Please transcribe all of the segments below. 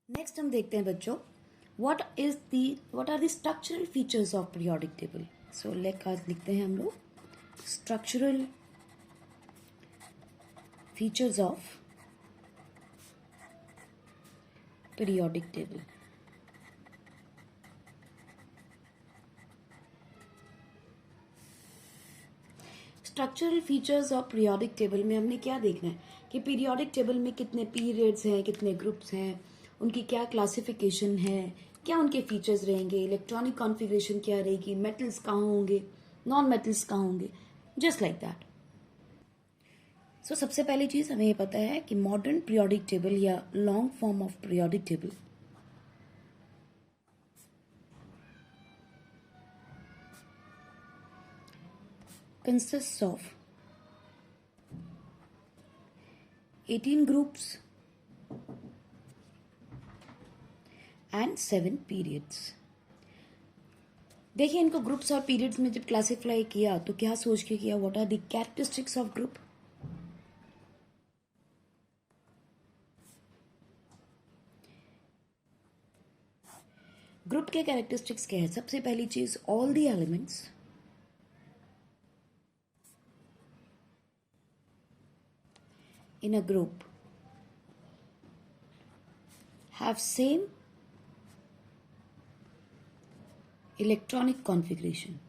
Next हम देखते हैं बच्चों what are the structural features of periodic table. So लिखते हैं हम लोग structural features of periodic table. Structural features of periodic table में हमने क्या देखना है कि पीरियोडिक टेबल में कितने पीरियड्स हैं, कितने ग्रुप्स हैं, उनकी क्या क्लासिफिकेशन है, क्या उनके फीचर्स रहेंगे, इलेक्ट्रॉनिक कॉन्फ़िगरेशन क्या रहेगी, मेटल्स कहाँ होंगे, नॉन मेटल्स कहाँ होंगे, जस्ट लाइक दैट. सो सबसे पहली चीज हमें ये पता है कि मॉडर्न पीरियोडिक टेबल या long form of periodic table consists of 18 groups and 7 periods. देखिए इनको ग्रुप्स और पीरियड्स में जब क्लासिफाई किया तो क्या सोच के किया, what are the characteristics of group. Group के कैरेक्टरिस्टिक्स क्या है. सबसे पहली चीज, all the elements in a group have same electronic configuration.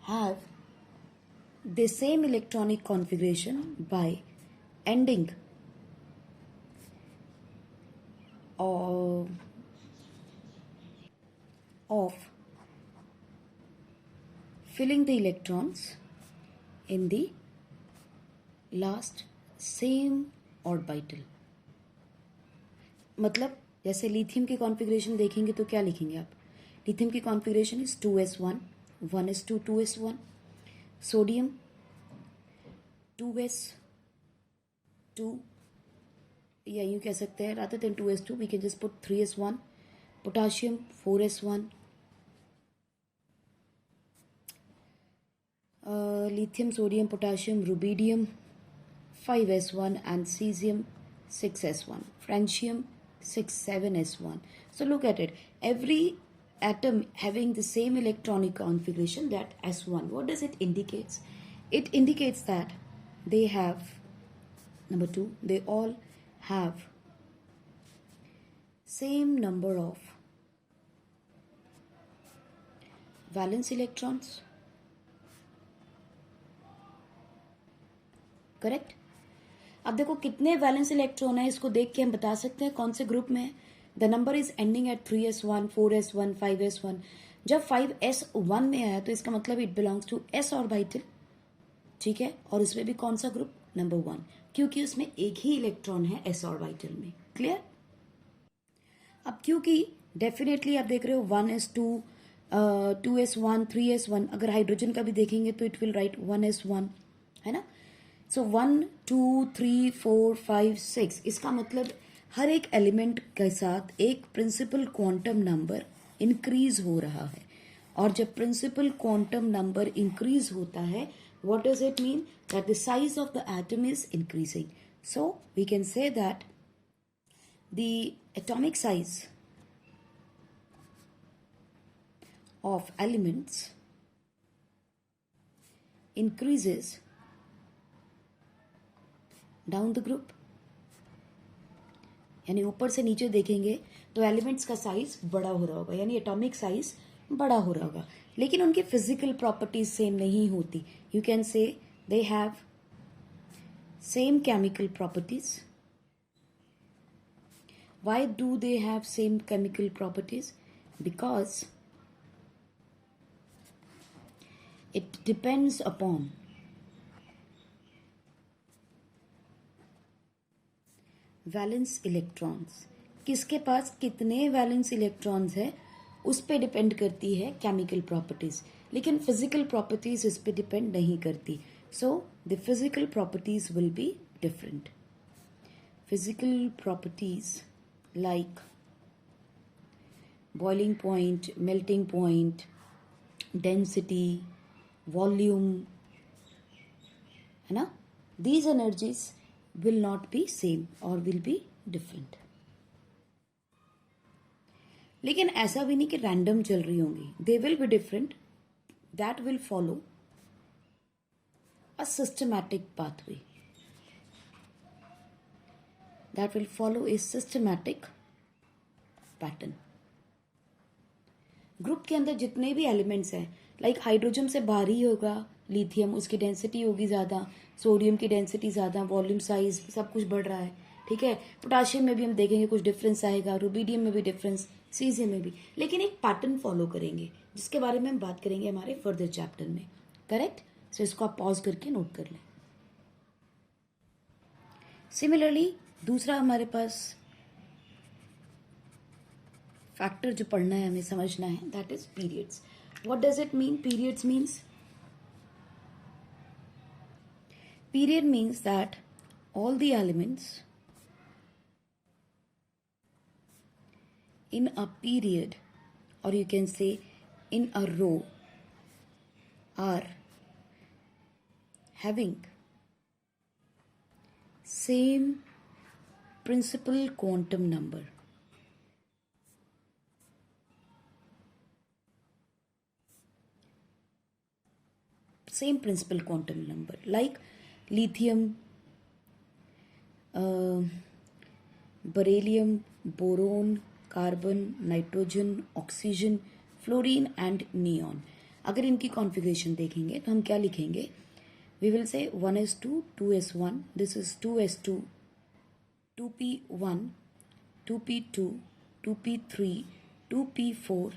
Have the same electronic configuration by ending of filling the electrons in the last same orbital. मतलब जैसे lithium की configuration देखेंगे तो क्या लिखेंगे आप. लिथियम की configuration is 2s1 1s2 2s1. Sodium 2s2 या यूँ कह सकते हैं rather than 2s2 we can just put 3s1. Potassium 4s1. lithium, sodium, potassium, rubidium 5s1 and cesium 6s1. Francium 6 7s1. So look at it. Every atom having the same electronic configuration, that s1. What does it indicates? It indicates that they have, number 2, they all have same number of valence electrons. Correct. अब देखो कितने valence electron है, इसको देख के हम बता सकते हैं कौन से ग्रुप में है. The number is ending eight 3s1 4s1 5s1. जब 5s1 में आया तो इसका मतलब it belongs to s orbital. ठीक है. और इसमें भी कौन सा ग्रुप, नंबर 1, क्योंकि उसमें एक ही इलेक्ट्रॉन है s ऑर्बिटल में. क्लियर. अब क्योंकि डेफिनेटली आप देख रहे हो 1s2 2s1 3s1, अगर हाइड्रोजन का भी देखेंगे तो इट विल राइट 1s1, है ना. सो 1 2 3 4 5 6, इसका मतलब हर एक एलिमेंट के साथ एक प्रिंसिपल क्वांटम नंबर इंक्रीज हो रहा है. और जब प्रिंसिपल क्वांटम नंबर इंक्रीज होता है, what does it mean, that the size of the atom is increasing. So we can say that the atomic size of elements increases down the group. यानी ऊपर से नीचे देखेंगे तो एलिमेंट्स का size बड़ा हो रहा होगा, यानी एटॉमिक साइज बड़ा हो रहा होगा, लेकिन उनकी फिजिकल प्रॉपर्टीज सेम नहीं होती. You can say they have same chemical properties. Why do they have same chemical properties? Because it depends upon valence electrons. किसके पास कितने वैलेंस इलेक्ट्रॉन्स है उस पे डिपेंड करती है केमिकल प्रॉपर्टीज, लेकिन फिजिकल प्रॉपर्टीज इस पे डिपेंड नहीं करती. So the physical properties will be different. Physical properties like boiling point, melting point, density, volume, है ना, these energies will not be same or will be different. लेकिन ऐसा भी नहीं कि रैंडम चल रही होंगी, they will be different. That will follow a systematic pathway. That will follow a systematic pattern. Group के अंदर जितने भी एलिमेंट्स हैं, लाइक हाइड्रोजन से भारी होगा लिथियम, उसकी डेंसिटी होगी ज़्यादा, सोडियम की डेंसिटी ज़्यादा, वॉल्यूम साइज सब कुछ बढ़ रहा है, ठीक है। पोटाशियम में भी हम देखेंगे कुछ डिफरेंस आएगा, रुबीडियम में भी डिफरेंस, सीजियम में भी, लेकिन एक पैटर्न फॉलो करेंगे जिसके बारे में हम बात करेंगे हमारे फर्दर चैप्टर में, करेक्ट। सो इसको आप पॉज करके नोट कर लें। सिमिलरली दूसरा हमारे पास फैक्टर जो पढ़ना है, हमें समझना है, that is periods. What does it mean? Periods means, period means that all the elements in a period, or you can say in a row, are having same principal quantum number. Same principal quantum number, like lithium, beryllium, boron, carbon, nitrogen, oxygen, fluorine and neon. अगर इनकी configuration देखेंगे तो हम क्या लिखेंगे? We will say 1s2, 2s1, this is 2s2, 2p1, 2p2, 2p3, 2p4,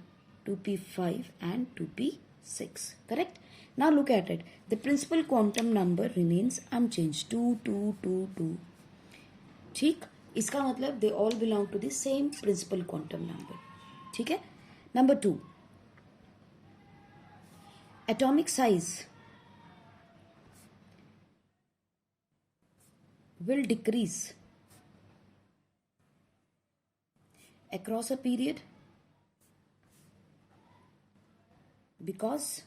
2p5 and 2p6, correct? Now look at it. The principal quantum number remains unchanged. 2, 2, 2, 2. ठीक, इसका मतलब they all belong to the same principal quantum number. ठीक है. Number 2. Atomic size will decrease across a period because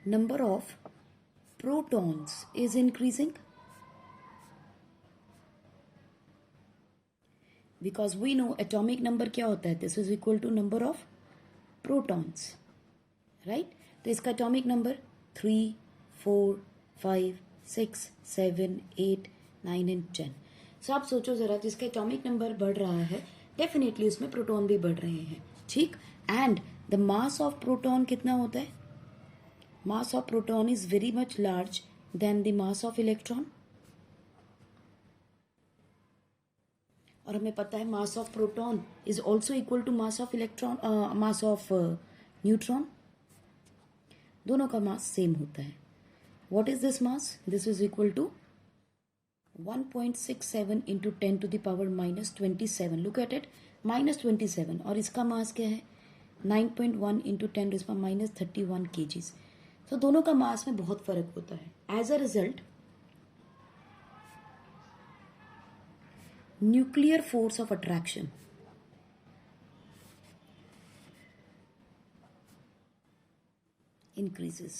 number of protons is increasing, because we know atomic number क्या होता है, this is equal to number of protons, right? तो इसका atomic number 3, 4, 5, 6, 7, 8, 9 and 10. So आप सोचो जरा, जिसका atomic number बढ़ रहा है डेफिनेटली उसमें प्रोटॉन भी बढ़ रहे हैं, ठीक। And the mass of proton कितना होता है? Mass of proton is very much large than the mass of electron. और हमें पता है mass of proton is also equal to mass of electron, mass of neutron. दोनों का mass same होता है. What is this mass? This is equal to 1.67 into 10 to the power minus 27. Look at it, minus 27. और इसका mass क्या है? 9.1 into 10 to the power minus 31 kgs. तो दोनों का मास में बहुत फर्क होता है। As a result nuclear force of attraction increases.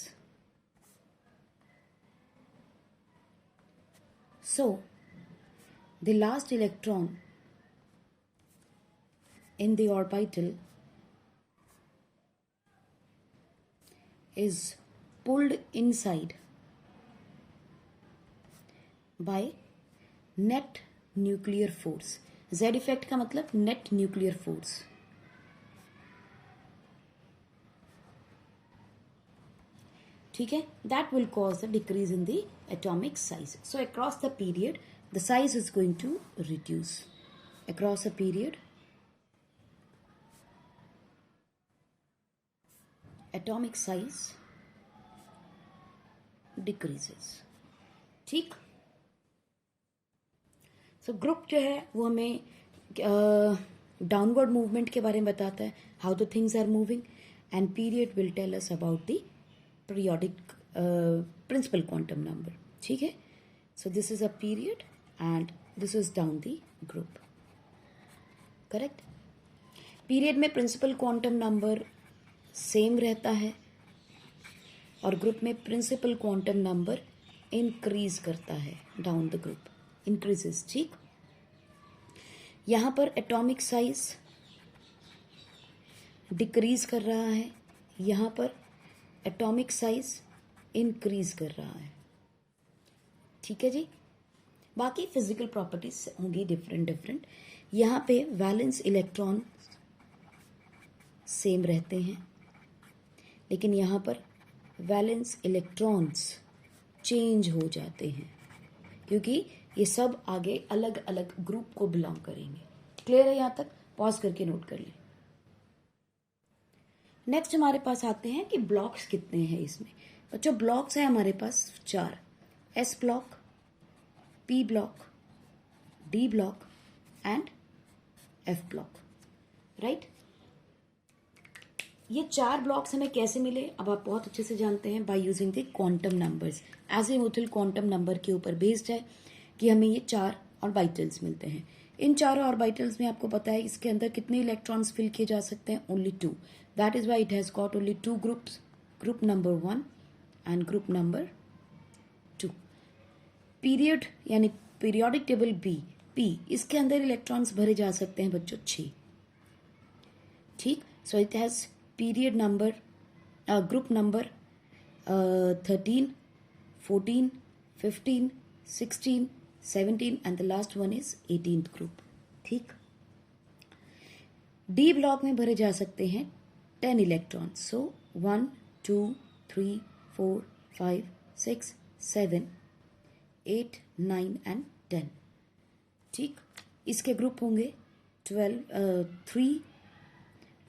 So the last electron in the orbital is pulled inside by net nuclear force. Z effect का मतलब net nuclear force. ठीक है, that will cause a decrease in the atomic size. So across the period the size is going to reduce. Across a period atomic size decreases. ठीक। So group जो है वो हमें downward movement के बारे में बताता है, how the things are moving, and period will tell us about the periodic principal quantum number, ठीक है। So this is a period and this is down the group, correct. Period में principal quantum number same रहता है और group में principal quantum number increase करता है, down the group increases. ठीक, यहां पर एटॉमिक साइज डिक्रीज कर रहा है, यहां पर एटॉमिक साइज इंक्रीज कर रहा है। ठीक है जी, बाकी फिजिकल प्रॉपर्टीज होंगी डिफरेंट। यहां पे वैलेंस इलेक्ट्रॉन सेम रहते हैं, लेकिन यहां पर वैलेंस इलेक्ट्रॉन्स चेंज हो जाते हैं, क्योंकि ये सब आगे अलग अलग ग्रुप को बिलोंग करेंगे। क्लियर है? यहां तक पॉज करके नोट कर लें। नेक्स्ट हमारे पास आते हैं कि ब्लॉक्स कितने हैं इसमें। बच्चों ब्लॉक्स है हमारे पास 4, S block, P block, D block and F block. Right, ये 4 ब्लॉक्स हमें कैसे मिले अब आप बहुत अच्छे से जानते हैं, by using the quantum numbers. Azimuthal quantum number के ऊपर बेस्ड है कि हमें ये 4 ऑर्बिटल्स मिलते हैं। इन 4 ऑर्बिटल्स में आपको पता है इसके अंदर कितने इलेक्ट्रॉन्स फिल किए जा सकते हैं, only 2। That is why it has got only 2 groups, group number 1 and group number 2। Period यानी पीरियोडिक टेबल बी, पी, इसके अंदर इलेक्ट्रॉन्स भरे जा सकते हैं बच्चों 6। ठीक, so it has period number, group number 13, 14, 15, 16, 17 and the last one is 18th group. ठीक, डी ब्लॉक में भरे जा सकते हैं 10 इलेक्ट्रॉन्स। So 1, 2, 3, 4, 5, 6, 7, 8, 9 and 10। ठीक, इसके ग्रुप होंगे 3,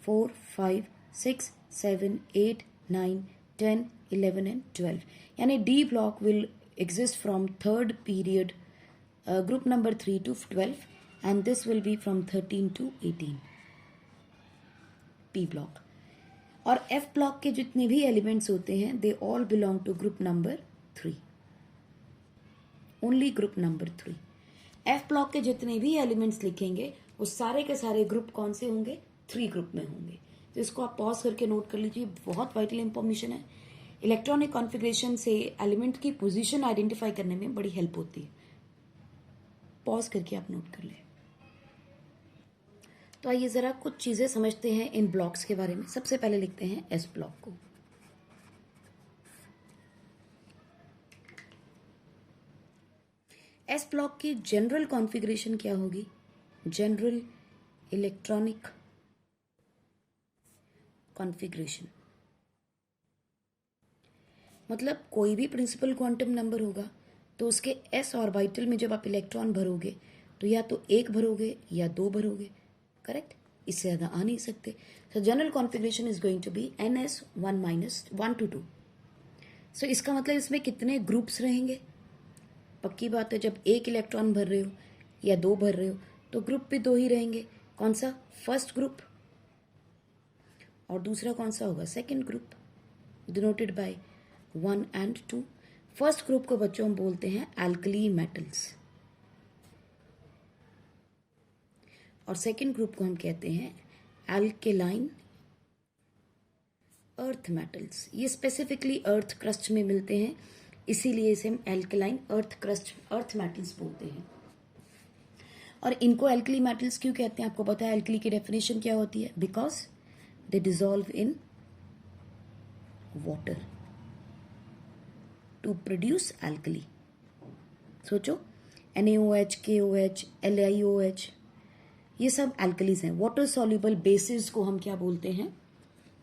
4, 5, 6, 7, 8, 9, 10, 11 and 12। यानी D block will exist from third period, group number 3 to 12 and this will be from 13 to 18। P block और F block के जितने भी एलिमेंट्स होते हैं they all belong to group number 3, only group number 3। F block के जितने भी elements लिखेंगे वो सारे के सारे ग्रुप कौन से होंगे, 3 ग्रुप में होंगे। तो इसको आप पॉज करके नोट कर लीजिए, बहुत वाइटल इंफॉर्मेशन है। इलेक्ट्रॉनिक कॉन्फ़िगरेशन से एलिमेंट की पोजीशन आइडेंटिफाई करने में बड़ी हेल्प होती है। पॉज करके आप नोट कर लें। तो आइए जरा कुछ चीजें समझते हैं इन ब्लॉक्स के बारे में। सबसे पहले लिखते हैं एस ब्लॉक को। एस ब्लॉक की जनरल कॉन्फ़िगरेशन क्या होगी, जनरल इलेक्ट्रॉनिक कॉन्फ़िगरेशन, मतलब कोई भी प्रिंसिपल क्वांटम नंबर होगा तो उसके एस ऑर्बिटल में जब आप इलेक्ट्रॉन भरोगे तो या तो 1 भरोगे या 2 भरोगे, करेक्ट, इससे ज़्यादा आ नहीं सकते। So general configuration is going to be NS1 to 2। So इसका मतलब इसमें कितने ग्रुप्स रहेंगे, पक्की बात है जब 1 इलेक्ट्रॉन भर रहे हो या 2 भर रहे हो तो ग्रुप भी 2 ही रहेंगे। कौन सा, फर्स्ट ग्रुप, और दूसरा कौन सा होगा, second group, denoted by 1 and 2। First group को बच्चों हम बोलते हैं एल्कली मेटल्स और सेकेंड ग्रुप को हम कहते हैं एल्केलाइन अर्थ मेटल्स। ये स्पेसिफिकली अर्थ क्रस्ट में मिलते हैं, इसीलिए इसे हम एल्केलाइन अर्थ मेटल्स बोलते हैं। और इनको एल्कली मेटल्स क्यों कहते हैं, आपको पता है एल्कली की डेफिनेशन क्या होती है, because they dissolve in water to produce alkali. सोचो NaOH, KOH, LiOH, ये सब एल्कलीज हैं। वाटर सॉल्युबल बेसिस को हम क्या बोलते हैं,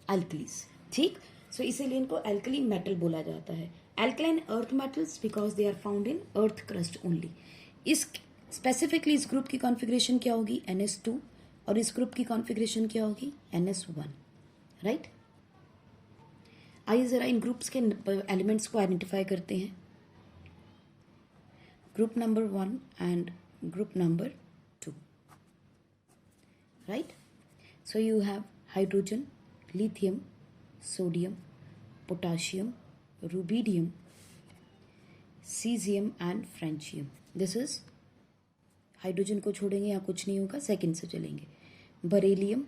एल्कलीज। ठीक, सो इसीलिए इनको एल्कली मेटल बोला जाता है। Alkaline earth metals because they are found in earth crust only. इस स्पेसिफिकली इस ग्रुप की कॉन्फ़िगरेशन क्या होगी, NS2, और इस ग्रुप की कॉन्फ़िगरेशन क्या होगी, NS1। राइट, आइए जरा इन ग्रुप्स के एलिमेंट्स को आइडेंटिफाई करते हैं। Group number 1 and group number 2। Right, so you have hydrogen, lithium, sodium, potassium, rubidium, caesium and francium. This is, hydrogen को छोड़ेंगे यहाँ कुछ नहीं होगा, सेकंड से चलेंगे। Beryllium,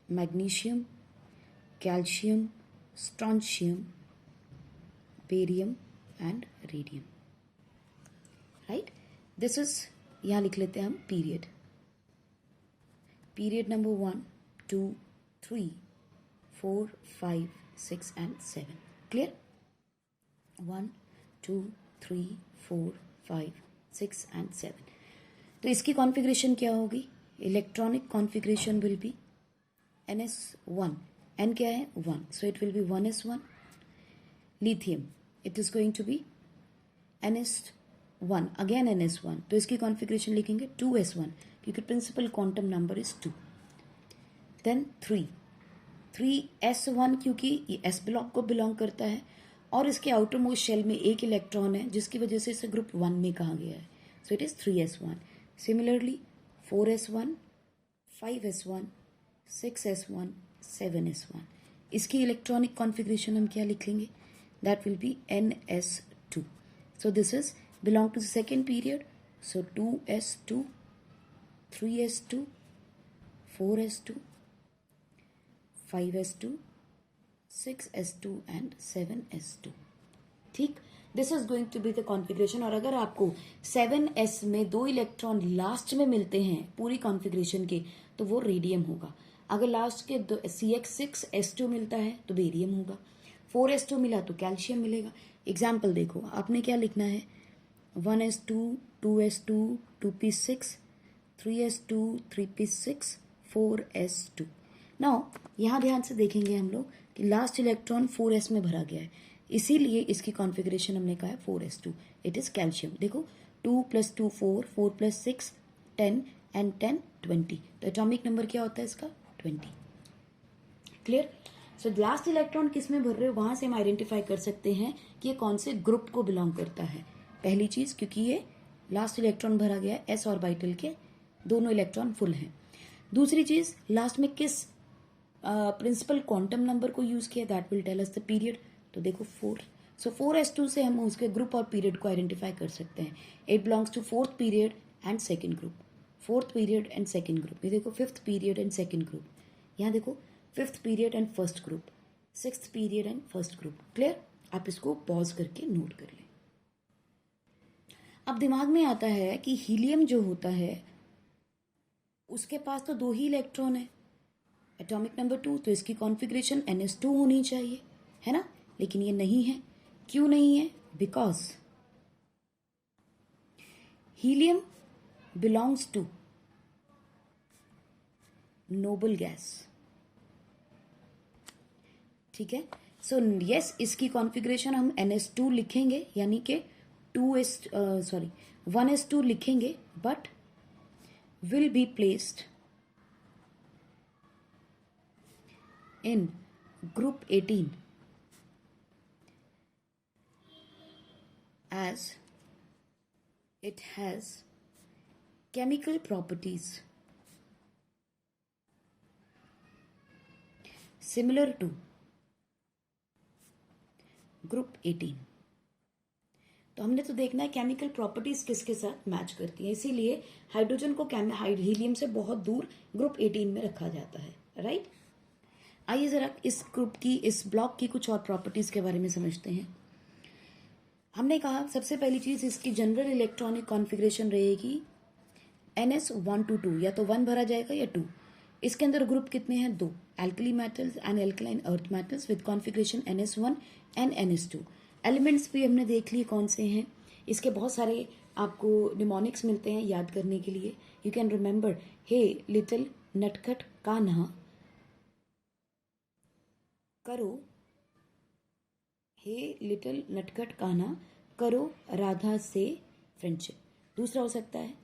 magnesium, calcium, strontium, barium and radium, right. This is, यहाँ लिख लेते हैं हम period. Period number 1, 2, 3, 4, 5, 6 and 7। Clear? 1, 2, 3, 4, 5, 6 and 7। तो इसकी कॉन्फ़िगरेशन क्या होगी? Electronic configuration will be NS1। N क्या है? 1, so it will be 1s1। lithium, it is going to be NS1, again NS1, तो इसकी कॉन्फ़िगरेशन लिखेंगे 2s1 क्योंकि principal quantum number is 2। Then 3s1 क्योंकि ये s ब्लॉक को बिलोंग करता है और इसके आउटर मोस्ट शेल में एक इलेक्ट्रॉन है जिसकी वजह से इसे ग्रुप 1 में कहा गया है, so it is 3s1। Similarly 4s1, 5s1, 6s1, 7s1, इसकी इलेक्ट्रॉनिक कॉन्फ़िगरेशन हम क्या लिख लेंगे? That will be NS2। So this is belong to the second period, so 2s2, 3s2, 4s2, 5s2, 6s2 and 7s2। ठीक, this is going to be the configuration. और अगर आपको 7s में 2 इलेक्ट्रॉन लास्ट में मिलते हैं पूरी कॉन्फ़िगरेशन के, तो वो रेडियम होगा। अगर लास्ट के CH6s2 मिलता है तो बेरियम होगा। 4s2 मिला तो कैल्शियम मिलेगा। एग्जाम्पल देखो, आपने क्या लिखना है? 1s2, 2s2, 2p6, 3s2, 3p6, 4s2। Now यहाँ ध्यान से देखेंगे हम लोग कि लास्ट इलेक्ट्रॉन 4s में भरा गया है, इसीलिए इसकी कॉन्फ़िगरेशन हमने कहा है 4s2। It is calcium. देखो 2 + 2 4, 4 + 6 10 एंड 10 20, तो एटॉमिक नंबर क्या होता है इसका? 20। क्लियर? सो लास्ट इलेक्ट्रॉन किस में भर रहे हो, वहां से हम आइडेंटिफाई कर सकते हैं कि ये कौन से ग्रुप को बिलोंग करता है। पहली चीज, क्योंकि ये लास्ट इलेक्ट्रॉन भरा गया है s ऑर्बिटल के, दोनों इलेक्ट्रॉन फुल हैं। दूसरी चीज, लास्ट में किस प्रिंसिपल क्वांटम नंबर को यूज किया, that will tell us the period. तो देखो 4, सो 4s2 से हम उसके ग्रुप और पीरियड को आइडेंटिफाई कर सकते हैं। It belongs to 4th period and second group. 4th period and second group. ये देखो 5th period and second group. यहाँ देखो 5th period and first group, 6th period and first group. Clear? आप इसको पॉज करके नोट कर लें। अब दिमाग में आता है कि हीलियम जो होता है उसके पास तो 2 ही इलेक्ट्रॉन है, एटॉमिक नंबर 2, तो इसकी कॉन्फ़िगरेशन NS2 होनी चाहिए, है ना? लेकिन ये नहीं है। क्यों नहीं है? Because helium belongs to noble gas. ठीक है, सो यस, इसकी कॉन्फ़िगरेशन हम NS2 लिखेंगे, यानी कि 1s2 लिखेंगे, but will be placed in group 18 as it has chemical properties similar to group 18। तो हमने तो देखना है केमिकल प्रॉपर्टीज किसके साथ मैच करती हैं, इसीलिए हाइड्रोजन को हीलियम से बहुत दूर ग्रुप 18 में रखा जाता है, राइट। आइए जरा इस ग्रुप की, इस ब्लॉक की कुछ और प्रॉपर्टीज के बारे में समझते हैं। हमने कहा सबसे पहली चीज, इसकी जनरल इलेक्ट्रॉनिक कॉन्फ़िगरेशन रहेगी NS1 to 2, या तो 1 भरा जाएगा या 2। इसके अंदर ग्रुप कितने हैं? 2, alkali metals and alkaline earth metals with configuration NS1 and NS2। Elements भी हमने देख लिए कौन से हैं। इसके बहुत सारे आपको निमोनिक्स मिलते हैं याद करने के लिए। You can remember, hey little नटखट कान्हा करो, हे लिटिल नटखट कान्हा करो राधा से फ्रेंडशिप। दूसरा हो सकता है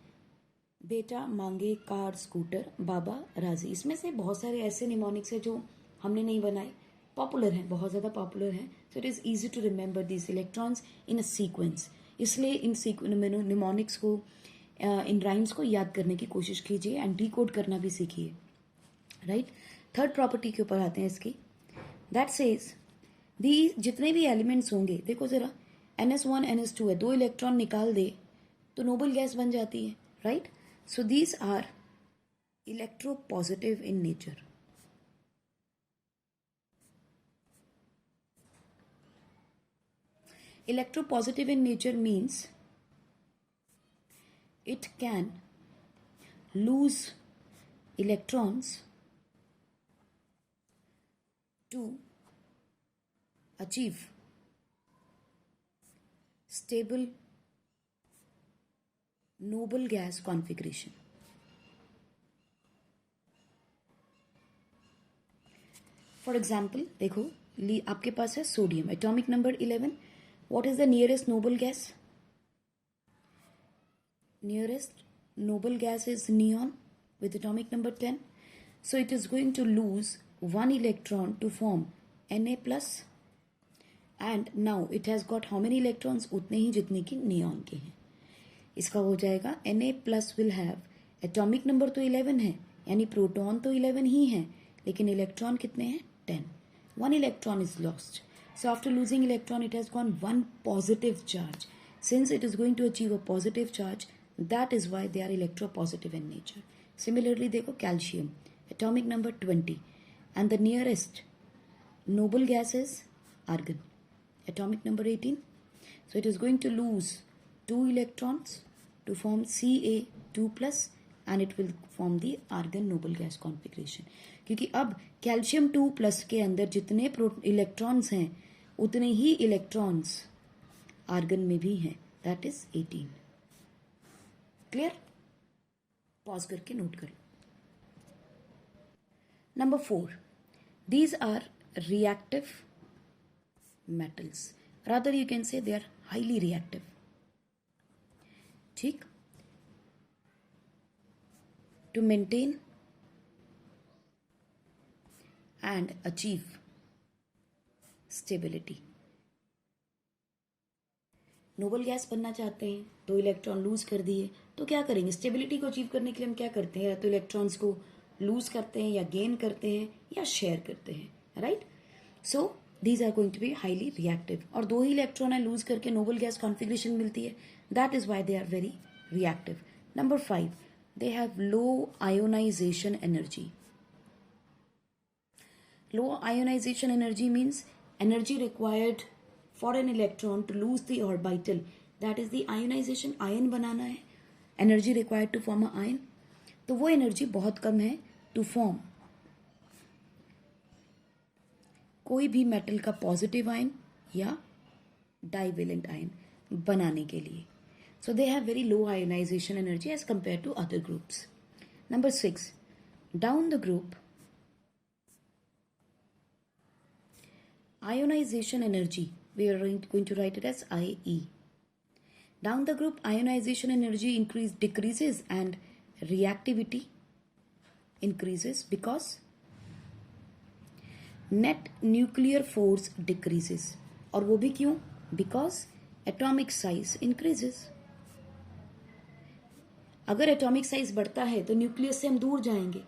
बेटा मांगे कार स्कूटर बाबा राजी। इसमें से बहुत सारे ऐसे निमोनिक्स हैं जो हमने नहीं बनाए, पॉपुलर हैं, बहुत ज़्यादा पॉपुलर हैं, so it is easy to remember this electrons in a sequence. इसलिए इन निमोनिक्स को, इन राइम्स को याद करने की कोशिश कीजिए एंड डिकोड करना भी सीखिए, राइट। थर्ड प्रॉपर्टी के ऊपर आते हैं इसकी, दैट सेज दी जितने भी एलिमेंट्स होंगे, देखो जरा NS1 NS2 है, 2 इलेक्ट्रॉन निकाल दे तो नोबल गैस बन जाती है, right. So these are electropositive in nature. Electropositive in nature means it can lose electrons to achieve stable noble gas configuration. For example देखो, आपके पास है sodium, atomic number 11. What is the nearest noble gas? Nearest noble gas is neon with atomic number 10. So it is going to lose one electron to form Na plus, and now it has got how many electrons? उतने ही जितने की neon के हैं. इसका हो जाएगा Na plus will have atomic number तो 11 है, यानी प्रोटॉन तो 11 ही है, लेकिन इलेक्ट्रॉन कितने हैं? 10. One electron is lost. So after losing electron, it has gone one positive charge. Since it is going to achieve a positive charge, that is why they are electropositive in nature. Similarly, देखो calcium, atomic number 20, and the nearest noble gas is argon, atomic number 18. So it is going to lose 2 electrons to form Ca2 plus, and it will form the argon noble gas configuration. क्योंकि अब calcium 2 plus के अंदर जितने electrons हैं उतने ही electrons argon में भी हैं, दैट इज 18. क्लियर? पॉज करके नोट करो. Number 4, these are reactive metals, rather you can say they are highly reactive. ठीक? To maintain and achieve stability. Noble gas बनना चाहते हैं, 2 इलेक्ट्रॉन लूज कर दिए, तो क्या करेंगे? स्टेबिलिटी को अचीव करने के लिए हम क्या करते हैं? या तो इलेक्ट्रॉन्स को लूज करते हैं, या गेन करते हैं, या शेयर करते हैं, right? So these are going to be highly reactive. और 2 ही इलेक्ट्रॉन है लूज करके नोबल गैस कॉन्फिगरेशन मिलती है, that is why they are very reactive. Number 5, they have low ionization energy. Low ionization energy means energy required for an electron to lose the orbital. That is the ionization. Ion बनाना है, energy required to form a ion. तो वो energy बहुत कम है to form कोई भी metal का positive ion या divalent ion बनाने के लिए. So they have very low ionization energy as compared to other groups. Number 6, down the group, ionization energy, we are going to write it as IE. Down the group, ionization energy decreases and reactivity increases because net nuclear force decreases. और वो भी क्यों? Because atomic size increases. अगर atomic size बढ़ता है तो nucleus से हम दूर जाएंगे,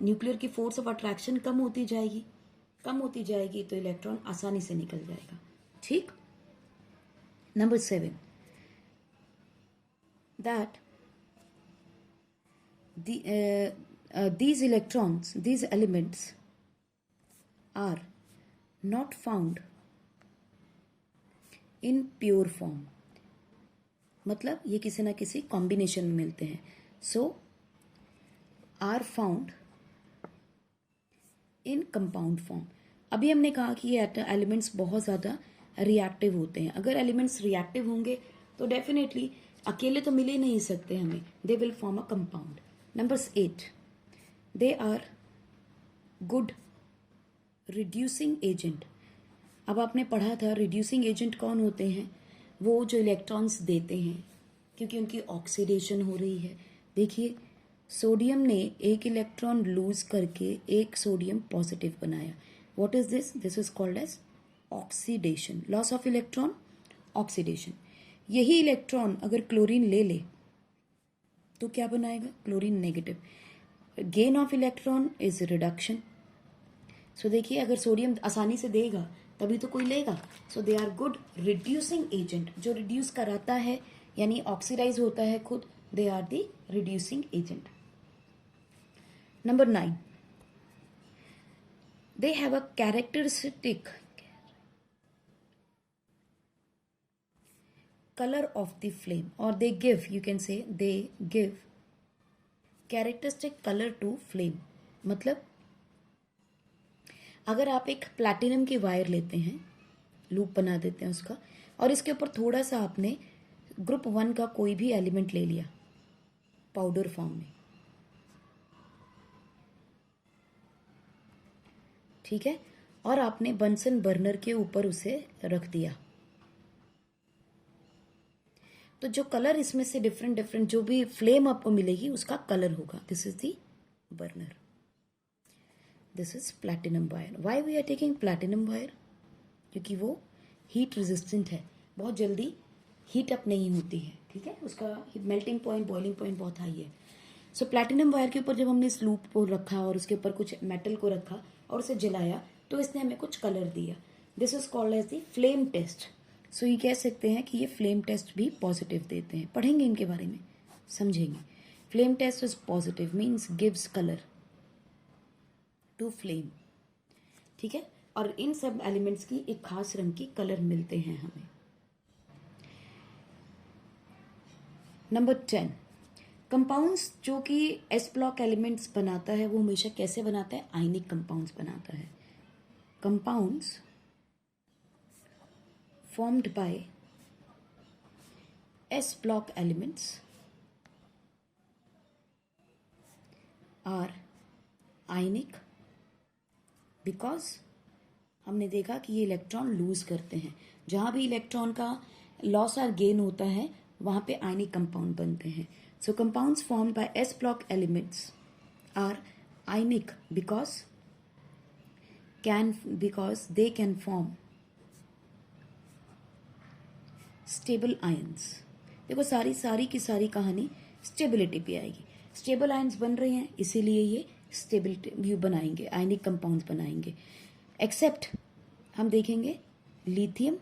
न्यूक्लियर की फोर्स ऑफ अट्रैक्शन कम होती जाएगी तो इलेक्ट्रॉन आसानी से निकल जाएगा. ठीक? Number 7, that these electrons, these elements are not found in pure form. मतलब ये किसी ना किसी कॉम्बिनेशन में मिलते हैं. So are found in compound form. अभी हमने कहा कि ये एलिमेंट्स बहुत ज़्यादा रिएक्टिव होते हैं. अगर एलिमेंट्स रिएक्टिव होंगे तो डेफिनेटली अकेले तो मिल ही नहीं सकते हमें, they will form a compound. Number 8, they are good reducing agent. अब आपने पढ़ा था रिड्यूसिंग एजेंट कौन होते हैं? वो जो इलेक्ट्रॉन्स देते हैं क्योंकि उनकी ऑक्सीडेशन हो रही है. देखिए, सोडियम ने एक इलेक्ट्रॉन लूज करके एक सोडियम पॉजिटिव बनाया. What is this? This is called as oxidation. Loss of electron, oxidation. यही इलेक्ट्रॉन अगर क्लोरीन ले ले तो क्या बनाएगा? Chlorine negative. Gain of electron is reduction. So देखिए, अगर सोडियम आसानी से देगा तभी तो कोई लेगा. So they are good reducing agent. जो रिड्यूस कराता है यानी ऑक्सीडाइज होता है खुद, they are the reducing agent. Number 9, they have a characteristic color of the flame, or they give, you can say they give characteristic color to flame. मतलब अगर आप एक प्लैटिनम की वायर लेते हैं, लूप बना देते हैं उसका, और इसके ऊपर थोड़ा सा आपने ग्रुप 1 का कोई भी एलिमेंट ले लिया पाउडर फॉर्म में, ठीक है, और आपने बंसन बर्नर के ऊपर उसे रख दिया, तो जो कलर इसमें से डिफरेंट डिफरेंट जो भी फ्लेम आपको मिलेगी उसका कलर होगा. This is the burner, this is platinum wire. Why we are taking platinum wire? क्योंकि वो हीट रेजिस्टेंट है, बहुत जल्दी हीट अप नहीं होती है, ठीक है, उसका मेल्टिंग पॉइंट, बॉइलिंग पॉइंट बहुत हाई है. सो प्लैटिनम वायर के ऊपर जब हमने इस लूप को रखा और उसके ऊपर कुछ मेटल को रखा और उसे जलाया तो इसने हमें कुछ कलर दिया. This is called as the flame test. So ये कह सकते हैं कि ये फ्लेम टेस्ट भी पॉजिटिव देते हैं. पढ़ेंगे इनके बारे में, समझेंगे. Flame test is positive, means gives colour to flame, ठीक है, और इन सब एलिमेंट्स की एक खास रंग की कलर मिलते हैं हमें. नंबर 10, कंपाउंड्स जो कि एस ब्लॉक एलिमेंट्स बनाता है वो हमेशा कैसे बनाता है? आयनिक कंपाउंड्स बनाता है. Compounds formed by S block elements are ionic because हमने देखा कि ये इलेक्ट्रॉन लूज करते हैं. जहां भी इलेक्ट्रॉन का लॉस और गेन होता है वहां पे आयनिक कंपाउंड बनते हैं. So compounds formed by S block elements are ionic because they can form stable ions. देखो सारी की सारी कहानी स्टेबिलिटी पे आएगी. स्टेबल आयंस बन रहे हैं इसीलिए ये स्टेबिलिटी व्यू बनाएंगे, आयनिक कंपाउंड्स बनाएंगे. एक्सेप्ट हम देखेंगे लिथियम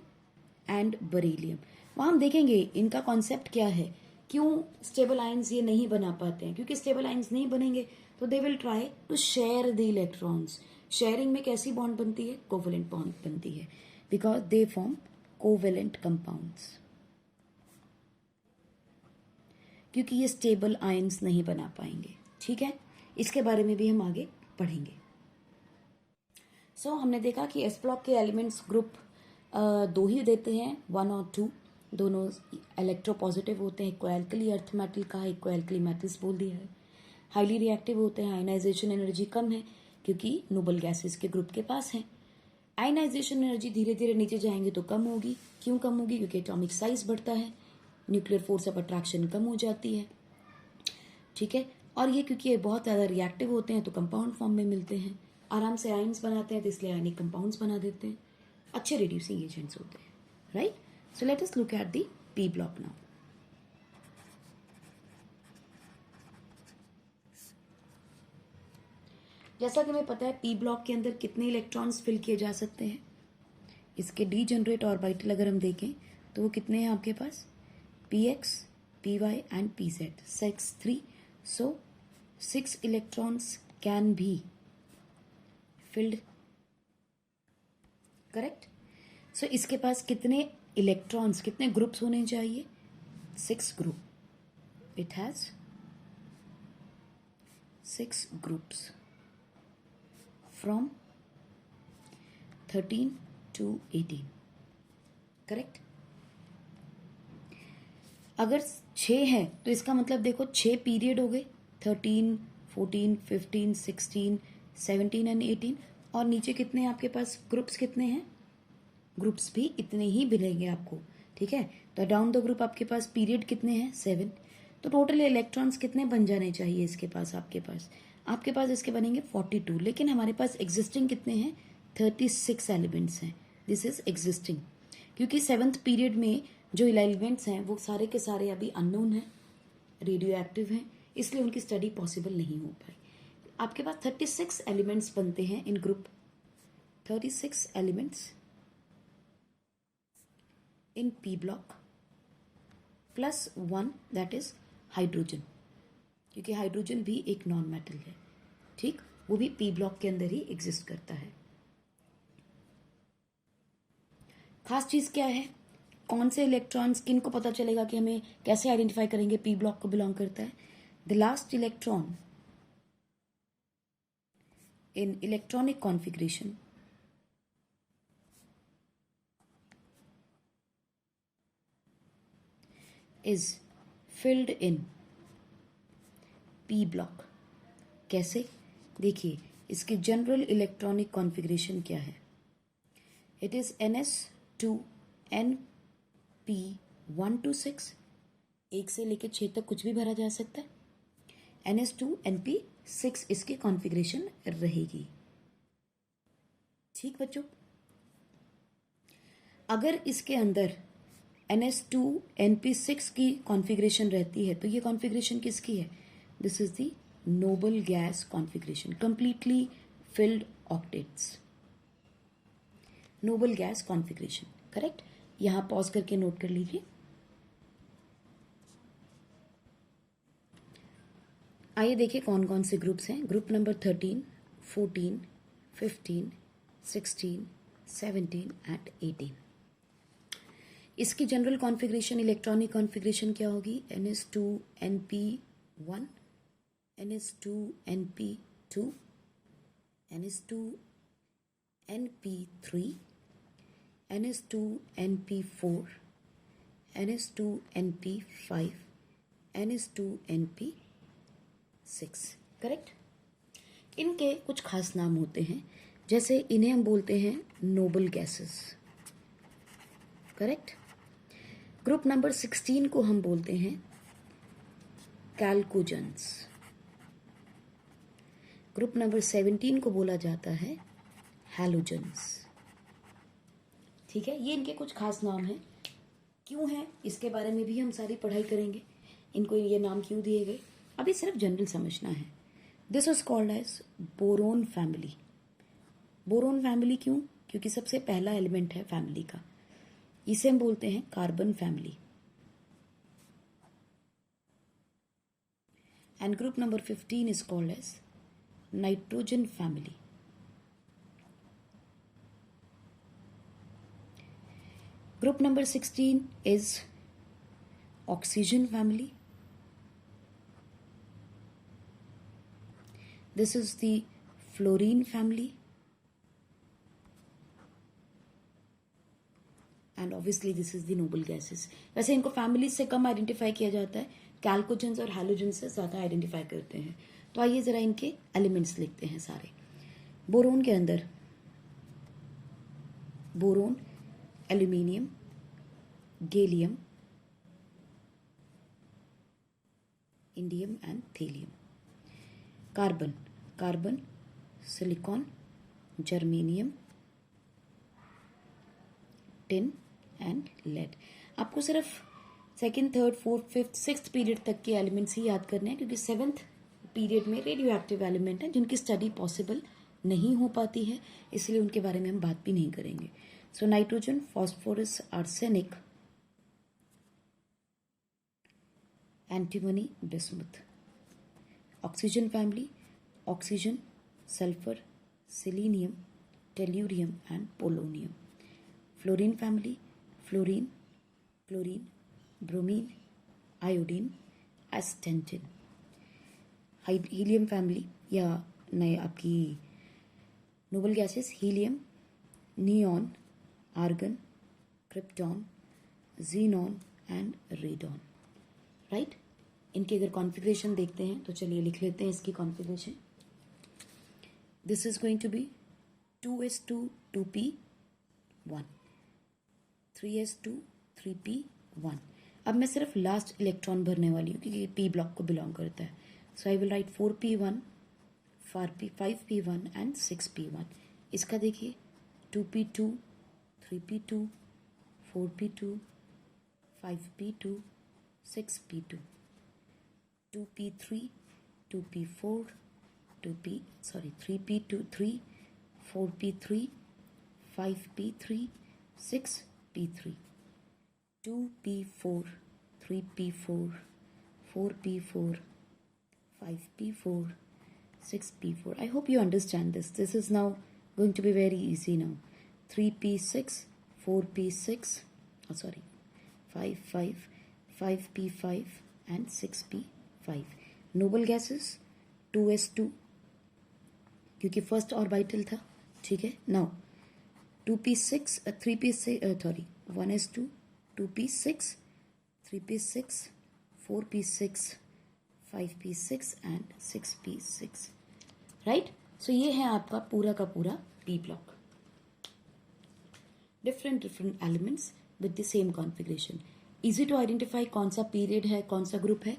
एंड बरीलियम. वहां हम देखेंगे इनका कॉन्सेप्ट क्या है, क्यों स्टेबल आयंस ये नहीं बना पाते हैं. क्योंकि स्टेबल आयंस नहीं बनेंगे तो they will try to share the electrons. Sharing में कैसी बॉन्ड बनती है? कोवेलेंट बॉन्ड बनती है, because they form covalent compounds. क्योंकि ये स्टेबल आयंस नहीं बना पाएंगे, ठीक है. इसके बारे में भी हम आगे पढ़ेंगे. सो हमने देखा कि एस ब्लॉक के एलिमेंट्स ग्रुप 2 ही देते हैं, 1 और 2. दोनों इलेक्ट्रोपॉजिटिव होते हैं. एक को एल्कली अर्थ मेटल का, एक को एल्कली मेटल्स बोल दिया है. हाईली रिएक्टिव होते हैं. आयनाइजेशन एनर्जी कम है क्योंकि नोबल गैसेस के ग्रुप के पास है. आयनाइजेशन एनर्जी धीरे धीरे नीचे जाएंगे तो कम होगी. क्यों कम होगी? क्योंकि एटॉमिक साइज बढ़ता है, न्यूक्लियर फोर्स ऑफ अट्रैक्शन कम हो जाती है, ठीक है. और ये क्योंकि ये बहुत ज़्यादा रिएक्टिव होते हैं तो कंपाउंड फॉर्म में मिलते हैं. आराम से आयंस बनाते हैं तो इसलिए आयनिक कंपाउंड्स बना देते हैं. अच्छे रिड्यूसिंग एजेंट्स होते हैं, right. So let us look at the P block now. जैसा कि हमें पता है पी ब्लॉक के अंदर कितने इलेक्ट्रॉन्स फिल किए जा सकते हैं. इसके डीजनरेट ऑर्बिटल अगर हम देखें तो वो कितने हैं आपके पास? px, py and pz, 6 3. So 6 electrons can be filled, correct. So इसके पास कितने इलेक्ट्रॉन्स, कितने ग्रुप्स होने चाहिए? 6 group. It has 6 groups from 13 to 18, correct. अगर 6 है तो इसका मतलब देखो 6 पीरियड हो गए, 13, 14, 15, 16, 17 एंड 18. और नीचे कितने आपके पास ग्रुप्स कितने हैं? ग्रुप्स भी इतने ही मिलेंगे आपको, ठीक है. तो डाउन द ग्रुप आपके पास पीरियड कितने हैं? 7. तो टोटल इलेक्ट्रॉन्स कितने बन जाने चाहिए इसके पास? आपके पास इसके बनेंगे 42. लेकिन हमारे पास एग्जिस्टिंग कितने हैं? 36 एलिमेंट्स हैं. दिस इज एग्जिस्टिंग, क्योंकि 7th पीरियड में जो एलिमेंट्स हैं वो सारे के सारे अभी अननोन हैं, रेडियो एक्टिव हैं, इसलिए उनकी स्टडी पॉसिबल नहीं हो पाई. आपके पास 36 एलिमेंट्स बनते हैं in group, 36 elements in P block plus 1 that is hydrogen, क्योंकि हाइड्रोजन भी एक नॉन मेटल है, ठीक. वो भी पी ब्लॉक के अंदर ही एग्जिस्ट करता है. खास चीज क्या है? कौन से इलेक्ट्रॉन्स, किन को पता चलेगा कि हमें कैसे आइडेंटिफाई करेंगे पी ब्लॉक को बिलोंग करता है? The last electron in electronic configuration is filled in P block. कैसे? देखिए, इसकी जनरल इलेक्ट्रॉनिक कॉन्फ़िगरेशन क्या है? इट इज NS2NP1 to 6, 1 से लेकर 6 तक कुछ भी भरा जा सकता है। NS2NP6 इसकी कॉन्फ़िगरेशन रहेगी। ठीक बच्चों, अगर इसके अंदर NS2NP6 की कॉन्फ़िगरेशन रहती है तो ये कॉन्फ़िगरेशन किसकी है? This is the noble gas configuration, completely filled octets, noble gas configuration. Correct? यहां पॉज करके नोट कर लीजिए। आइए देखिए कौन कौन से ग्रुप्स हैं। Group number 13, 14, 15, 16, 17 and 18। इसकी जनरल कॉन्फ़िगरेशन, इलेक्ट्रॉनिक कॉन्फ़िगरेशन क्या होगी? NS2NP1, NS2NP2, NS2NP3, NS2NP4, NS2NP5, NS2NP6। Correct? इनके कुछ खास नाम होते हैं, जैसे इन्हें हम बोलते हैं noble gases. Correct? Group number 16 को हम बोलते हैं कैल्कोजेंस। ग्रुप नंबर 17 को बोला जाता है हैलोजेंस। ठीक है, ये इनके कुछ खास नाम हैं। क्यों है इसके बारे में भी हम सारी पढ़ाई करेंगे, इनको ये नाम क्यों दिए गए, अभी सिर्फ जनरल समझना है। This was called as boron family. Boron family क्यों? क्योंकि सबसे पहला एलिमेंट है फैमिली का। इसे हम बोलते हैं carbon family. And group number 15 is called as nitrogen family. Group number 16 is oxygen family. This is the fluorine family. And obviously this is the noble gases. वैसे इनको फैमिली से कम आइडेंटिफाई किया जाता है, कैल्कोजेंस और हैलोजेंस से ज़्यादा आइडेंटिफाई करते हैं। तो आइए ज़रा इनके एलिमेंट्स लिखते हैं सारे। बोरोन के अंदर boron, aluminium, gallium, indium and thallium. Carbon, carbon, silicon, germanium, tin and lead. आपको सिर्फ second, third, fourth, fifth, sixth period तक के एलिमेंट्स ही याद करने हैं, क्योंकि सेवन्थ पीरियड में रेडियो एक्टिव एलिमेंट है जिनकी स्टडी पॉसिबल नहीं हो पाती है, इसलिए उनके बारे में हम बात भी नहीं करेंगे। So nitrogen, phosphorus, arsenic, antimony, bismuth. Oxygen family, oxygen, sulphur, selenium, tellurium and polonium. Fluorine family, fluorine, chlorine, bromine, iodine, astatine. Helium family या नए आपकी noble gases, helium, neon, argon, krypton, xenon and radon. Right? इनकी अगर configuration देखते हैं तो चलिए लिख लेते हैं इसकी configuration. This is going to be 2s2 2p1, 3s2 3p1। अब मैं सिर्फ लास्ट इलेक्ट्रॉन भरने वाली हूँ क्योंकि पी ब्लॉक को बिलोंग करता है। So I will write 4p1, 5p1 and 6p1। इसका देखिए 2p2, 3p2, 4p2, 5p2, 6p2, 2p3, 2p4, 3p2, 3, 4p3, 5p3, 6p3, 2p4, 3p4, 4p4, 5p4, 6p4. I hope you understand this. This is now going to be very easy now. 3p6, 4p6, 5 5p5 and 6p5. Noble gases 2s2 क्योंकि first orbital था, ठीक है. Now 2p6 3p6 sorry 1s2 2p6 3p6 4p6 5p6 and 6p6, right. So ये है आपका पूरा का पूरा p block. Different elements with the same configuration. Easy to identify कौन सा पीरियड है, कौन सा ग्रुप है.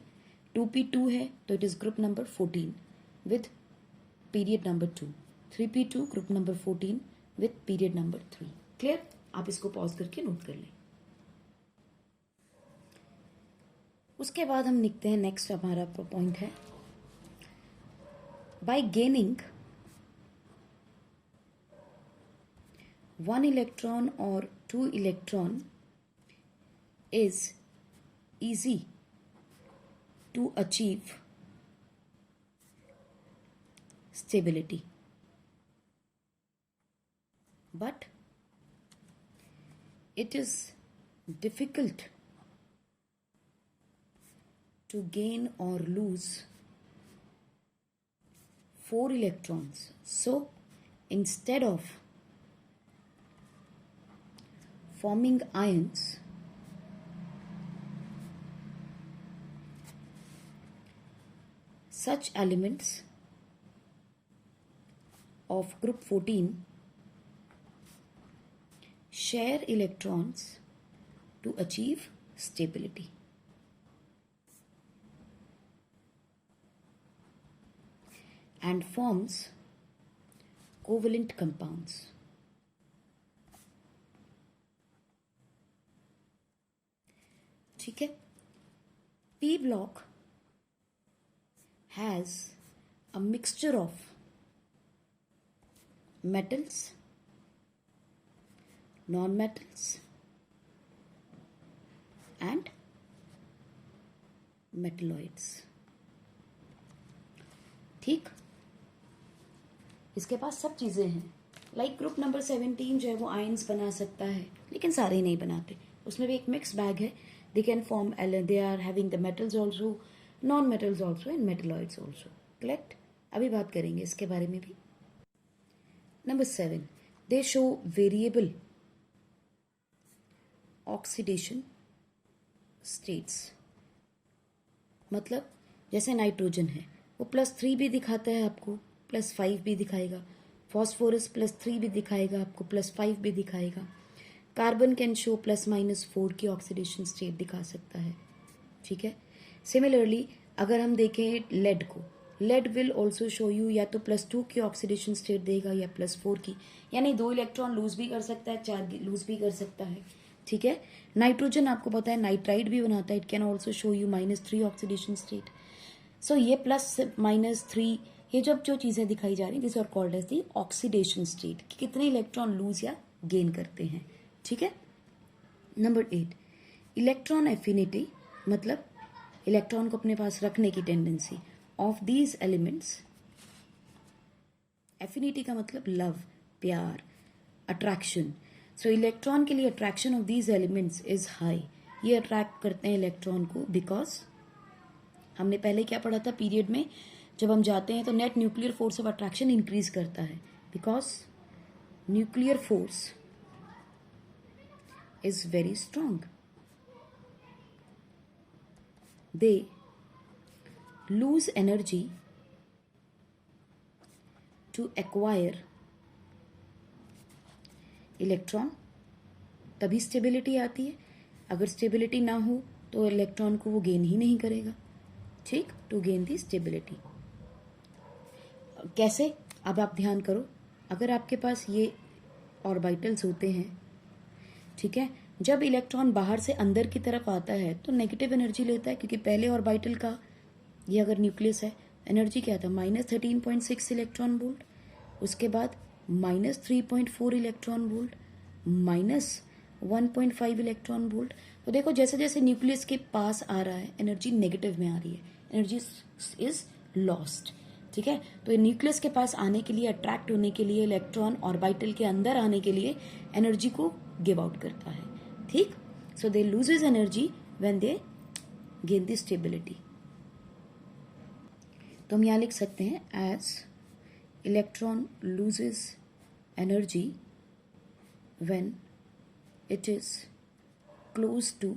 2p2 है तो it is group number 14 with period number 2. 3p2 group number 14 with period number 3. Clear. आप इसको पॉज करके नोट कर लें. उसके बाद हम लिखते हैं नेक्स्ट हमारा पॉइंट है bye gaining 1 electron or 2 electron is easy to achieve stability, but it is difficult to gain or lose 4 electrons. So instead of forming ions, such elements of group 14 share electrons to achieve stability. And forms covalent compounds. ठीक है. P block has a mixture of metals, non-metals and metalloids. ठीक. इसके पास सब चीजें हैं. Like group number 17 जो है वो आयंस बना सकता है, लेकिन सारे ही नहीं बनाते. उसमें भी एक मिक्स बैग है. They can form, they are having the metals also, non-metals also and metalloids also. Correct? अभी बात करेंगे इसके बारे में भी. Number 7, they show variable oxidation states. मतलब जैसे नाइट्रोजन है वो +3 भी दिखाता है आपको, +5 भी दिखाएगा. फॉस्फोरस +3 भी दिखाएगा आपको, +5 भी दिखाएगा. कार्बन कैन शो ±4 की ऑक्सीडेशन स्टेट दिखा सकता है. ठीक है. सिमिलरली अगर हम देखें लेड को, lead will also show you या तो +2 की ऑक्सीडेशन स्टेट देगा या +4 की, यानी 2 इलेक्ट्रॉन लूज भी कर सकता है, 4 लूज भी कर सकता है. ठीक है. नाइट्रोजन आपको पता है नाइट्राइड भी बनाता है, it can also show you -3 oxidation state. So ये +-3 ये जो चीजें दिखाई जा रही हैं this are called as the oxidation state, कि कितने इलेक्ट्रॉन लूज या गेन करते हैं. ठीक है. नंबर 8, इलेक्ट्रॉन एफिनिटी मतलब इलेक्ट्रॉन को अपने पास रखने की tendency of these elements. Affinity का मतलब लव, प्यार, अट्रैक्शन. सो इलेक्ट्रॉन के लिए attraction of these elements is high. ये अट्रैक्ट करते हैं इलेक्ट्रॉन को बिकॉज हमने पहले क्या पढ़ा था पीरियड में, जब हम जाते हैं तो net nuclear force of attraction increase करता है because nuclear force is very strong. They lose energy to acquire electron. तभी स्टेबिलिटी आती है. अगर स्टेबिलिटी ना हो तो इलेक्ट्रॉन को वो गेन ही नहीं करेगा. ठीक. To gain the stability. कैसे? अब आप ध्यान करो. अगर आपके पास ये ऑर्बिटल्स होते हैं, ठीक है, जब इलेक्ट्रॉन बाहर से अंदर की तरफ आता है तो नेगेटिव एनर्जी लेता है, क्योंकि पहले ऑर्बिटल का ये अगर न्यूक्लियस है एनर्जी क्या था -13.6 इलेक्ट्रॉन वोल्ट, उसके बाद -3.4 इलेक्ट्रॉन वोल्ट, -1.5 इलेक्ट्रॉन वोल्ट. तो देखो जैसे जैसे न्यूक्लियस के पास आ रहा है एनर्जी नेगेटिव में आ रही है, एनर्जी इज लॉस्ट. ठीक है. तो न्यूक्लियस के पास आने के लिए, अट्रैक्ट होने के लिए, इलेक्ट्रॉन ऑर्बिटल के अंदर आने के लिए एनर्जी को गिव आउट करता है. ठीक. So they loses energy when they gain the stability. तो हम यहाँ लिख सकते हैं as electron loses energy when it is close to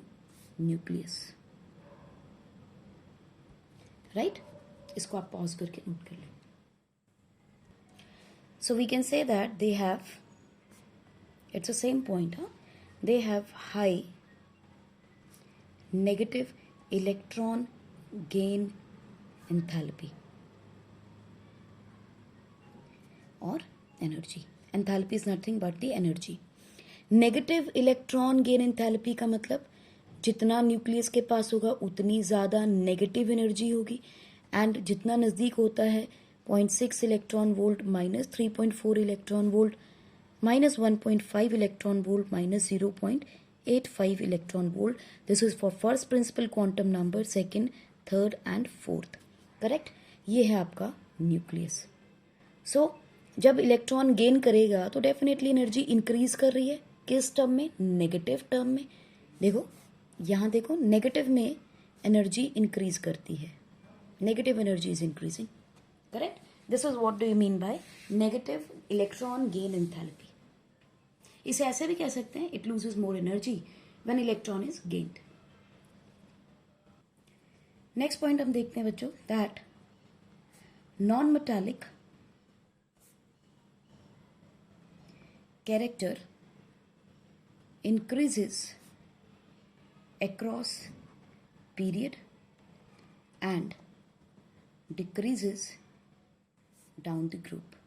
nucleus. Right? इसको आप पॉज करके नोट कर लें. So we can say that they have, it's the same point, huh? They have high negative electron gain enthalpy or energy. Enthalpy is nothing but the energy. Negative electron gain enthalpy का मतलब जितना nucleus के पास होगा उतनी ज़्यादा negative energy होगी, and जितना नज़दीक होता है 0.6 electron volt minus 3.4 electron volt minus 1.5 electron volt minus 0.85 electron volt. This is for first principle quantum number, second, third and fourth. Correct? ये है आपका न्यूक्लियस. सो जब इलेक्ट्रॉन गेन करेगा तो डेफिनेटली एनर्जी इंक्रीज कर रही है. किस टर्म में? नेगेटिव टर्म में. देखो यहाँ देखो, नेगेटिव में एनर्जी इंक्रीज करती है. Negative energy is increasing. Correct? This is what do you mean by negative electron gain enthalpy. इसे ऐसे भी कह सकते हैं, it loses more energy when electron is gained. Next point हम देखते हैं बच्चों, that non metallic character increases across period and decreases down the group.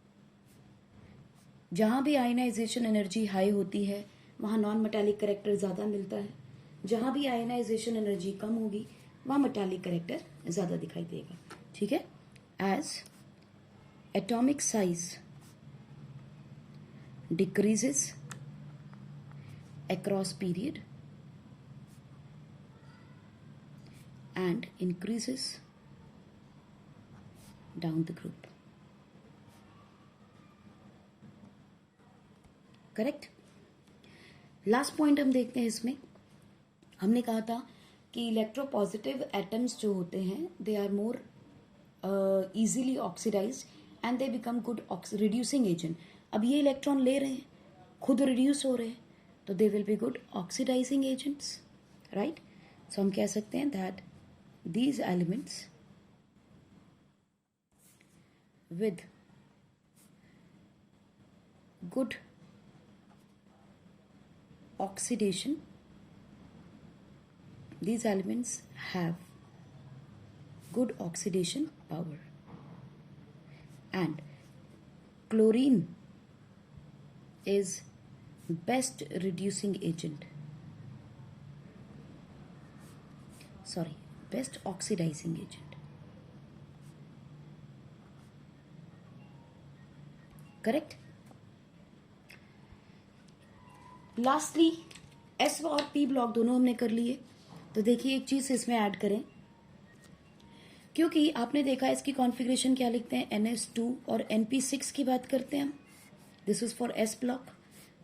जहाँ भी आयनाइजेशन एनर्जी हाई होती है वहाँ नॉन मेटालिक करेक्टर ज़्यादा मिलता है. जहाँ भी आयनाइजेशन एनर्जी कम होगी वहाँ मेटालिक करेक्टर ज़्यादा दिखाई देगा. ठीक है? As atomic size decreases across period and increases down the group. Correct? Last point हम देखते हैं इसमें. हमने कहा था कि इलेक्ट्रोपॉजिटिव एटम्स जो होते हैं they are more easily oxidised and they become good reducing agent. अब ये इलेक्ट्रॉन ले रहे हैं, खुद रिड्यूस हो रहे हैं, तो they will be good oxidising agents. Right? So हम कह सकते हैं that these elements with good oxidation, these elements have good oxidation power, and chlorine is best reducing agent, best oxidizing agent. Correct? Lastly S और P block दोनों हमने कर लिए. तो देखिए एक चीज इसमें ऐड करें, क्योंकि आपने देखा इसकी कॉन्फ़िगरेशन क्या लिखते हैं, NS2 और NP6 की बात करते हैं हम. This is for S block,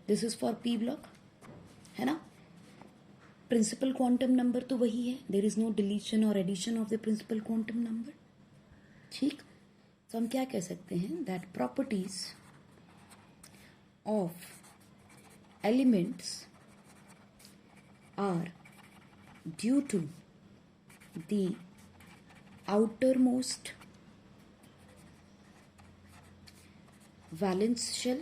this is for P block, है ना. प्रिंसिपल क्वांटम नंबर तो वही है, देयर इज नो डिलीशन और addition of the principal quantum number. ठीक? तो हम क्या कह सकते हैं, that properties of elements are due to the outermost valence shell.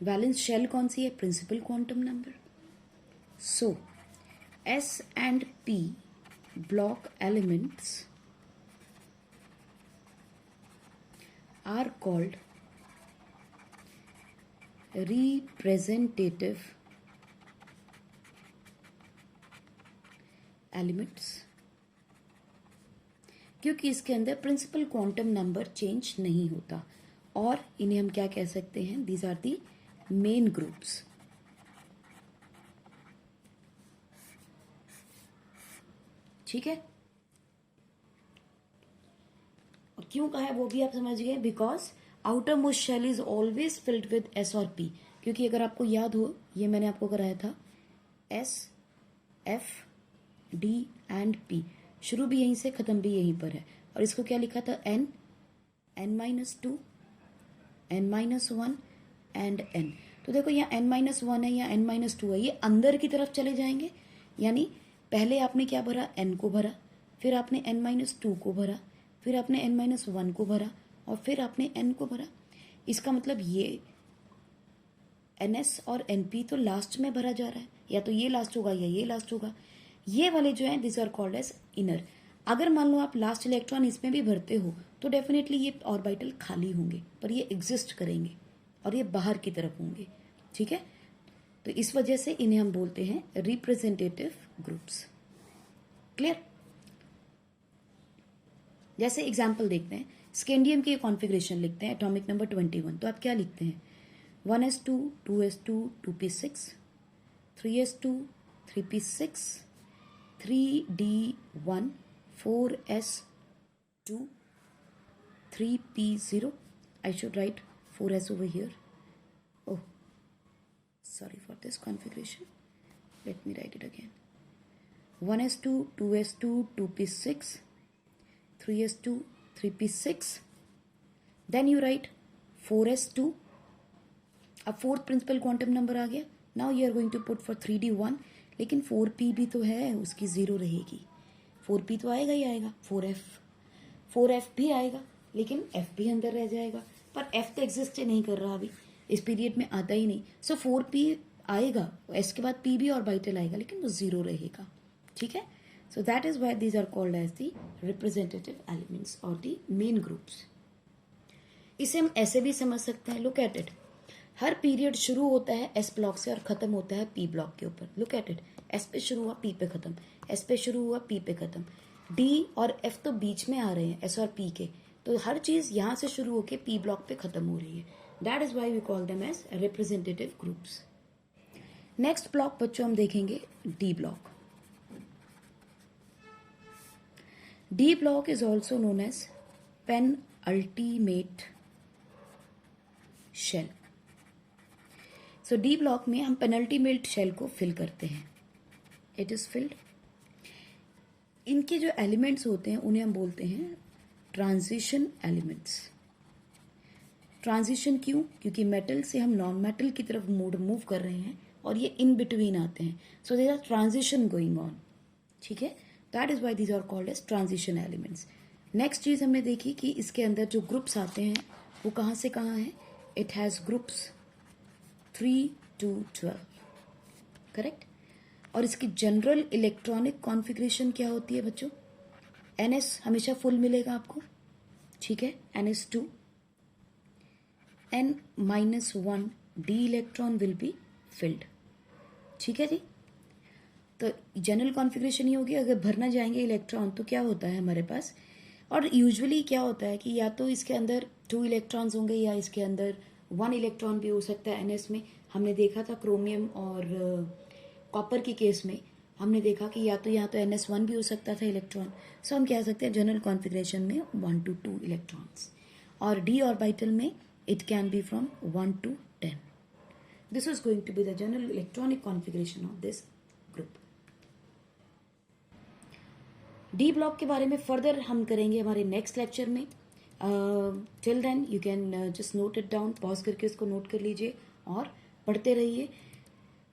Valence shell कौन सी है? Principal quantum number. So S and P block elements are called representative elements, क्योंकि इसके अंदर प्रिंसिपल क्वांटम नंबर चेंज नहीं होता, और इन्हें हम क्या कह सकते हैं, these are the main groups. ठीक है? और क्यों कहा है वो भी आप समझ गए, because outermost shell is always filled with S और पी, क्योंकि अगर आपको याद हो, ये मैंने आपको कराया था S, F, D and P, शुरू भी यहीं से खत्म भी यहीं पर है। और इसको क्या लिखा था? N, N-2, N-1 and N। तो देखो यहाँ N-1 है या N-2 है, ये अंदर की तरफ चले जाएंगे। यानी पहले आपने क्या भरा? N को भरा, फिर आपने N-2 को भरा, फिर आपने N-1 को भरा, और फिर आपने N को भरा। इसका मतलब ये NS और NP तो लास्ट में भरा जा रहा है, या तो ये लास्ट होगा या ये लास्ट होगा। ये वाले जो है this are called as inner. अगर मान लो आप लास्ट इलेक्ट्रॉन इसमें भी भरते हो तो डेफिनेटली ये ऑर्बिटल खाली होंगे, पर ये एग्जिस्ट करेंगे और ये बाहर की तरफ होंगे। ठीक है, तो इस वजह से इन्हें हम बोलते हैं रिप्रेजेंटेटिव ग्रुप्स। क्लियर? जैसे एग्जाम्पल देखते हैं, स्कैंडियम की कॉन्फ़िगरेशन लिखते हैं, एटॉमिक नंबर 21। तो आप क्या लिखते हैं? 1s2, 2s2, 2p6, 3s2, 3p6, 3d1, 4s2, 3p0. I should write 4s over here. Oh, sorry for this configuration. Let me write it again. 1s2, 2s2, 2p6, 3s2, 3p6. Then you write 4s2. अब fourth principal quantum number आ गया। Now you are going to put for 3d1, लेकिन 4p भी तो है, उसकी 0 रहेगी। 4p तो आएगा ही आएगा, 4f भी आएगा, लेकिन f भी अंदर रह जाएगा। पर f तो एग्जिस्ट नहीं कर रहा अभी, इस पीरियड में आता ही नहीं। सो 4p आएगा, s के बाद p भी ऑर्बिटल आएगा, लेकिन वो 0 रहेगा। ठीक है, so that is why these are called as the representative elements और द मेन ग्रुप्स। इसे हम ऐसे भी समझ सकते हैं, लुक एट इट। हर पीरियड शुरू होता है S ब्लॉक से और खत्म होता है P ब्लॉक के ऊपर। लुक एट इट, S पे शुरू हुआ P पे खत्म, S पे शुरू हुआ P पे खत्म। D और F तो बीच में आ रहे हैं, S और P के, तो हर चीज यहां से शुरू होके P ब्लॉक पे खत्म हो रही है। That is why we call them as representative groups. Next block बच्चों हम देखेंगे D block. D block is also known as penultimate shell. So D block में हम पेनल्टीमेट शेल को फिल करते हैं। It is filled. इनके जो एलिमेंट्स होते हैं उन्हें हम बोलते हैं ट्रांजिशन एलिमेंट्स। ट्रांजिशन क्यों? क्योंकि मेटल से हम नॉन मेटल की तरफ मूव कर रहे हैं और ये इन बिटवीन आते हैं, so there are transition going on. ठीक है, that is why these are called as transition elements. Next चीज हमने देखी कि इसके अंदर जो ग्रुप्स आते हैं वो कहाँ से कहाँ है। It has groups 3 to 12, correct. और इसकी जनरल इलेक्ट्रॉनिक कॉन्फ़िगरेशन क्या होती है बच्चों? NS हमेशा फुल मिलेगा आपको। ठीक है, NS2, N-1 D electron will be filled. ठीक है जी, तो जनरल कॉन्फ़िगरेशन ये होगी। अगर भरना जाएंगे इलेक्ट्रॉन तो क्या होता है हमारे पास, और यूजुअली क्या होता है कि या तो इसके अंदर 2 इलेक्ट्रॉन्स होंगे या इसके अंदर 1 इलेक्ट्रॉन भी हो सकता है। NS में हमने देखा था क्रोमियम और कॉपर के केस में हमने देखा कि या तो यहाँ तो NS1 भी हो सकता था इलेक्ट्रॉन। सो हम कह सकते हैं जनरल कॉन्फ़िगरेशन में 1 to 2 इलेक्ट्रॉन्स, और D ऑर्बिटल में it can be from 1 to 10। This is going to be the general electronic configuration of this group. D block के बारे में फर्दर हम करेंगे हमारे नेक्स्ट लेक्चर में। Till then you can just note it down, pause करके इसको note कर लीजिए और पढ़ते रहिए।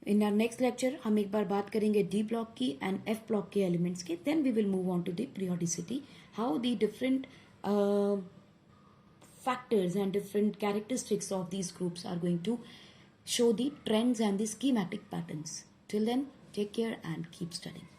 इन आवर नेक्स्ट लेक्चर हम एक बार बात करेंगे डी ब्लॉक की एंड एफ ब्लॉक के एलिमेंट्स की। Then we will move on to the periodicity, how the different factors and different characteristics of these groups are going to show the trends and the schematic patterns. Till then, take care and keep studying.